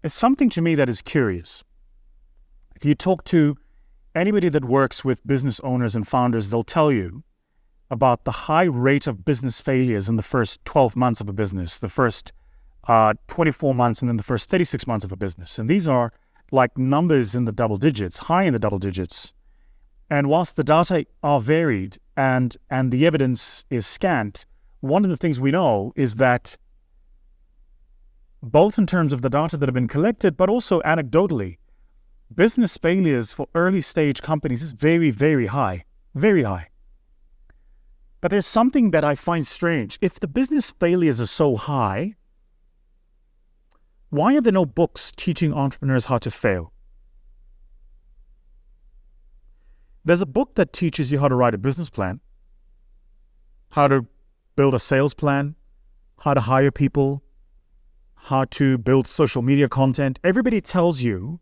It's something to me that is curious. If you talk to anybody that works with business owners and founders, they'll tell you about the high rate of business failures in the first 12 months of a business, the first 24 months, and then the first 36 months of a business. And these are like numbers in the double digits, high in the double digits. And whilst the data are varied and the evidence is scant, one of the things we know is that both in terms of the data that have been collected, but also anecdotally, business failures for early stage companies is very, very high, very high. But there's something that I find strange. If the business failures are so high, why are there no books teaching entrepreneurs how to fail? There's a book that teaches you how to write a business plan, how to build a sales plan, how to hire people, how to build social media content. Everybody tells you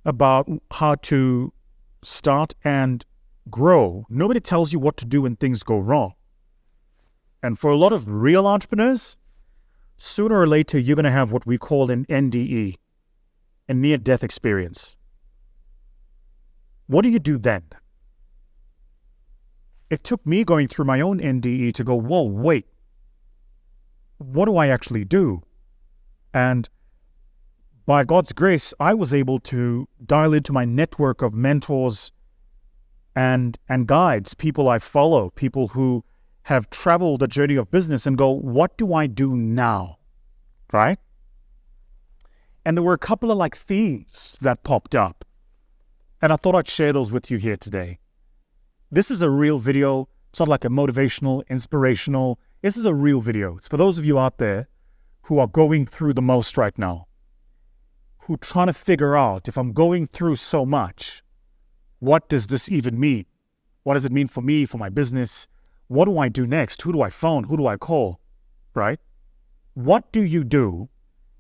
about how to start and grow. Nobody tells you what to do when things go wrong. And for a lot of real entrepreneurs, sooner or later, you're going to have what we call an NDE, a near-death experience. What do you do then? It took me going through my own NDE to go, whoa, wait, what do I actually do? And by God's grace, I was able to dial into my network of mentors and guides, people I follow, people who have traveled the journey of business, and go, what do I do now? Right? And there were a couple of themes that popped up. And I thought I'd share those with you here today. This is a real video. It's not like a motivational, inspirational. This is a real video. It's for those of you out there who are going through the most right now, who are trying to figure out, if I'm going through so much, what does this even mean? What does it mean for me, for my business? What do I do next? Who do I phone? Who do I call? Right? What do you do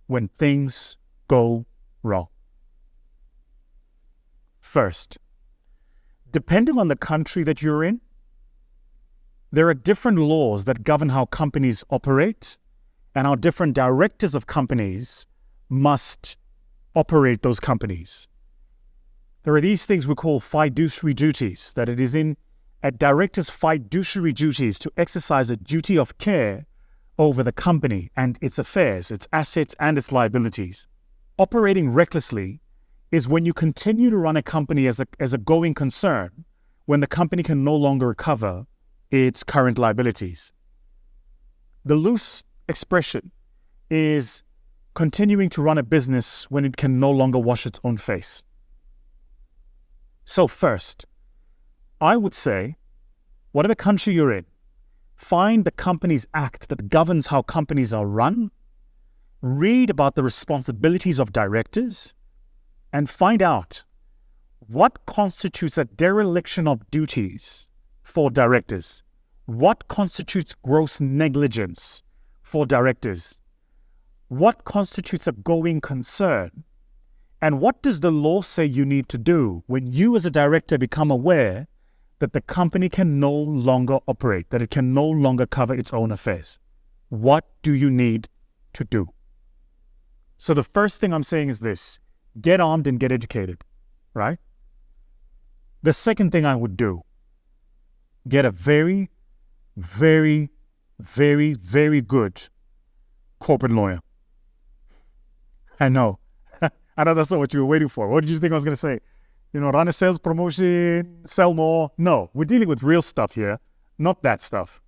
when things go wrong? First, depending on the country that you're in, there are different laws that govern how companies operate and how different directors of companies must operate those companies. There are these things we call fiduciary duties, that it is in a director's fiduciary duties to exercise a duty of care over the company and its affairs, its assets and its liabilities. Operating recklessly is when you continue to run a company as a going concern, when the company can no longer recover its current liabilities. The loose expression is continuing to run a business when it can no longer wash its own face. So first, I would say, whatever country you're in, find the Companies Act that governs how companies are run, read about the responsibilities of directors, and find out what constitutes a dereliction of duties for directors, what constitutes gross negligence for directors, what constitutes a going concern, and what does the law say you need to do when you as a director become aware that the company can no longer operate, that it can no longer cover its own affairs? What do you need to do? So the first thing I'm saying is this: get armed and get educated, right? The second thing I would do, get a very, very, very, very good corporate lawyer. I know that's not what you were waiting for. What did you think I was going to say? Run a sales promotion, sell more. No, we're dealing with real stuff here, not that stuff.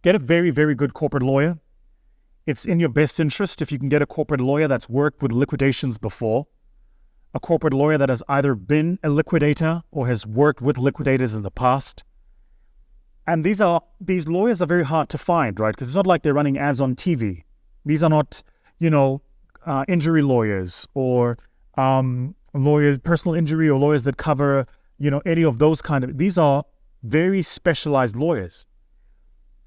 Get a very, very good corporate lawyer. It's in your best interest if you can get a corporate lawyer that's worked with liquidations before, a corporate lawyer that has either been a liquidator or has worked with liquidators in the past. And these lawyers are very hard to find, right? Because it's not like they're running ads on TV. These are not, injury lawyers or lawyers, personal injury, or lawyers that cover, any of those kind of. These are very specialized lawyers.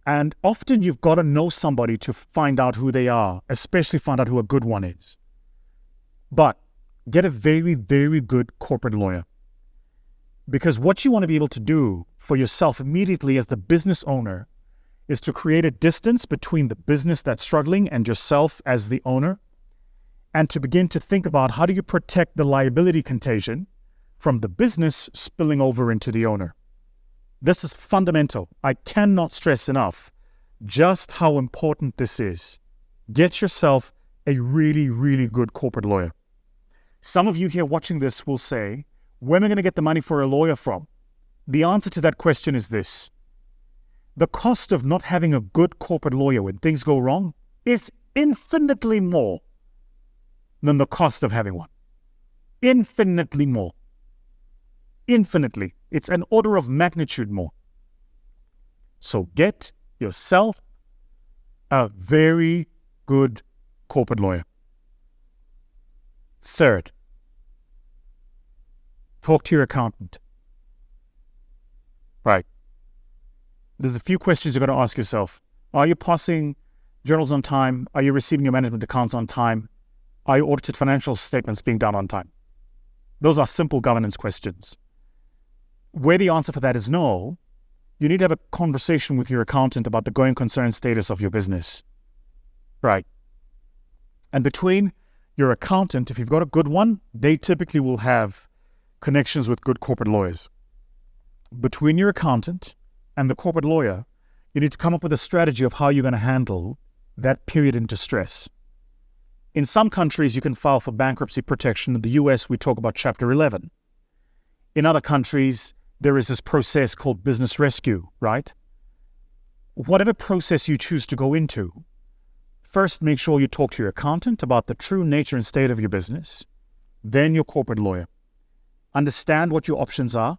And often you've got to know somebody to find out who they are, especially find out who a good one is. But get a very, very good corporate lawyer. Because what you want to be able to do for yourself immediately as the business owner is to create a distance between the business that's struggling and yourself as the owner, and to begin to think about how do you protect the liability contagion from the business spilling over into the owner. This is fundamental. I cannot stress enough just how important this is. Get yourself a really, really good corporate lawyer. Some of you here watching this will say, where am I going to get the money for a lawyer from? The answer to that question is this. The cost of not having a good corporate lawyer when things go wrong is infinitely more than the cost of having one. Infinitely more. Infinitely. It's an order of magnitude more. So get yourself a very good corporate lawyer. Third, talk to your accountant. Right. There's a few questions you're going to ask yourself. Are you passing journals on time? Are you receiving your management accounts on time? Are your audited financial statements being done on time? Those are simple governance questions. Where the answer for that is no, you need to have a conversation with your accountant about the going concern status of your business. Right. And between your accountant, if you've got a good one, they typically will have connections with good corporate lawyers. Between your accountant and the corporate lawyer, you need to come up with a strategy of how you're going to handle that period in distress. In some countries, you can file for bankruptcy protection. In the US, we talk about Chapter 11. In other countries, there is this process called business rescue, right? Whatever process you choose to go into, first make sure you talk to your accountant about the true nature and state of your business, then your corporate lawyer. Understand what your options are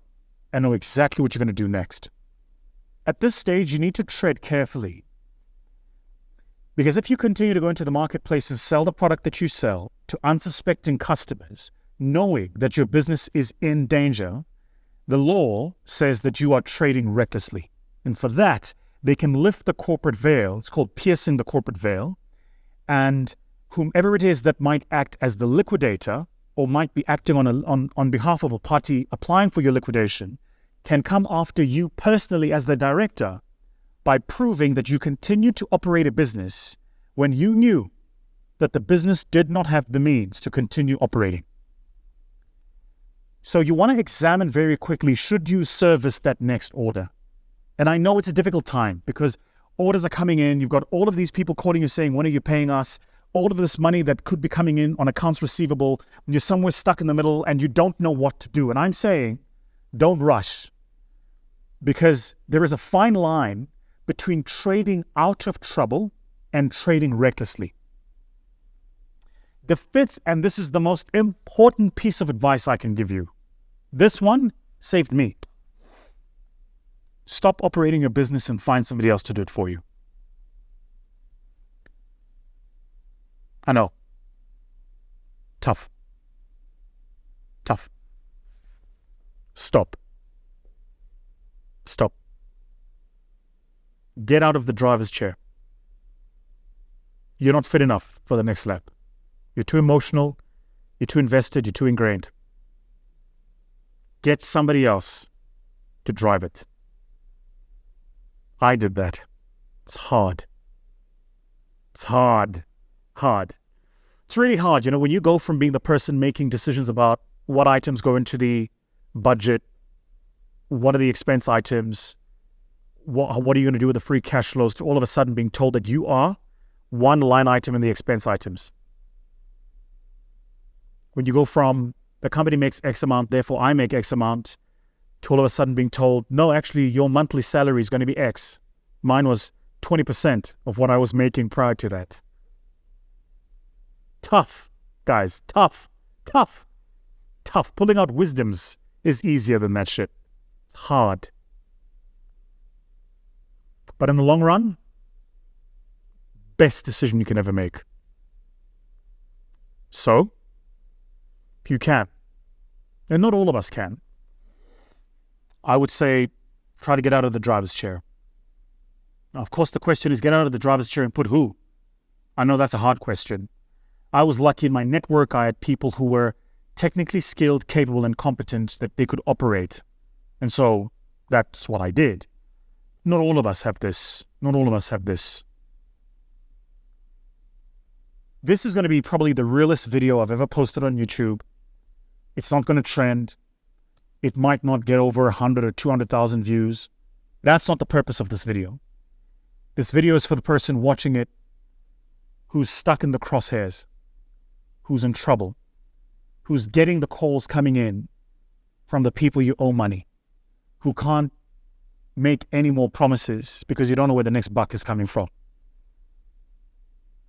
and know exactly what you're going to do next. At this stage, you need to tread carefully. Because if you continue to go into the marketplace and sell the product that you sell to unsuspecting customers, knowing that your business is in danger, the law says that you are trading recklessly. And for that, they can lift the corporate veil. It's called piercing the corporate veil. And whomever it is that might act as the liquidator or might be acting on behalf of a party applying for your liquidation can come after you personally as the director by proving that you continued to operate a business when you knew that the business did not have the means to continue operating. So you want to examine very quickly, should you service that next order? And I know it's a difficult time because orders are coming in. You've got all of these people calling you saying, when are you paying us? All of this money that could be coming in on accounts receivable. And you're somewhere stuck in the middle and you don't know what to do. And I'm saying, don't rush. Because there is a fine line between trading out of trouble and trading recklessly. The fifth, and this is the most important piece of advice I can give you. This one saved me. Stop operating your business and find somebody else to do it for you. I know. Tough. Tough. Stop. Stop. Get out of the driver's chair. You're not fit enough for the next lap. You're too emotional. You're too invested. You're too ingrained. Get somebody else to drive it. I did that. It's hard. It's hard. Hard. It's really hard. You know, when you go from being the person making decisions about what items go into the budget, what are the expense items, what are you going to do with the free cash flows, to all of a sudden being told that you are one line item in the expense items. When you go from the company makes X amount, therefore I make X amount, to all of a sudden being told, no, actually your monthly salary is going to be X. Mine was 20% of what I was making prior to that. Tough, guys. Tough. Tough. Tough. Pulling out wisdoms is easier than that shit. It's hard. But in the long run, best decision you can ever make. So, if you can, and not all of us can, I would say try to get out of the driver's chair. Now, of course, the question is, get out of the driver's chair and put who? I know that's a hard question. I was lucky in my network. I had people who were technically skilled, capable, and competent that they could operate. And so that's what I did. Not all of us have this. Not all of us have this. This is going to be probably the realest video I've ever posted on YouTube. It's not going to trend. It might not get over 100 or 200,000 views. That's not the purpose of this video. This video is for the person watching it who's stuck in the crosshairs, who's in trouble, who's getting the calls coming in from the people you owe money, who can't make any more promises because you don't know where the next buck is coming from.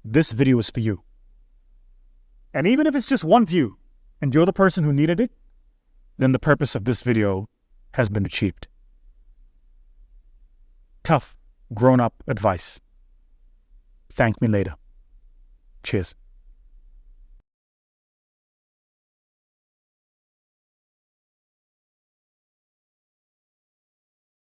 This video is for you. And even if it's just one view and you're the person who needed it, then the purpose of this video has been achieved. Tough, grown-up advice. Thank me later. Cheers.